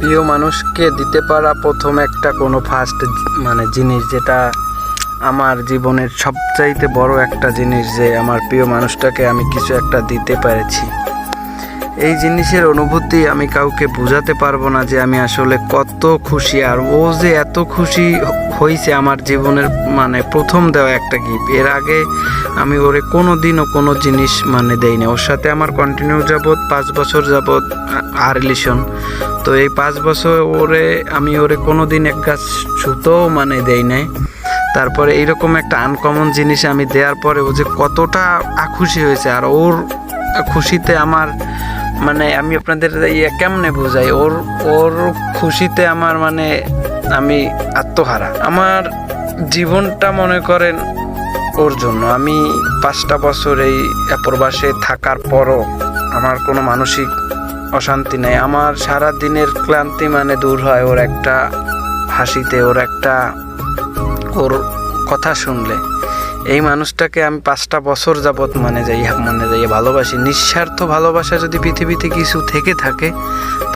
প্রিয় মানুষকে দিতে পারা প্রথম একটা কোনো ফার্স্ট জিনিস, যেটা আমার জীবনের সবচাইতে বড় একটা জিনিস, যে আমার প্রিয় মানুষটাকে আমি কিছু একটা দিতে পেরেছি। এই জিনিসের অনুভূতি আমি কাউকে বোঝাতে পারবো না যে আমি আসলে কত খুশি। আর ও যে এত খুশি হয়েছে আমার জীবনের প্রথম দেওয়া একটা গিফট। এর আগে আমি ওরে কোনো দিনও কোনো জিনিস দেইনি। ওর সাথে আমার কন্টিনিউ যাবত 5 বছর যাবত রিলেশন। তো এই 5 বছর আমি ওরে কোনো দিন এক গাছ ছুতোও দেই নাই। তারপরে এইরকম একটা আনকমন জিনিস আমি দেওয়ার পরে ও যে কতটা খুশি হয়েছে। আর ওর খুশিতে আমার আমি আপনাদের কেমনে বোঝাই, ওর খুশিতে আমার আমি আত্মহারা। আমার জীবনটা মনে করেন ওর জন্য। আমি 5টা বছর এই প্রবাসে থাকার পরও আমার কোনো মানসিক অশান্তি নেই। আমার সারা দিনের ক্লান্তি দূর হয় ওর একটা হাসিতে, ওর কথা শুনলে। এই মানুষটাকে আমি 5টা বছর যাবত যাই ভালোবাসি। নিঃস্বার্থ ভালোবাসা যদি পৃথিবীতে কিছু থেকে থাকে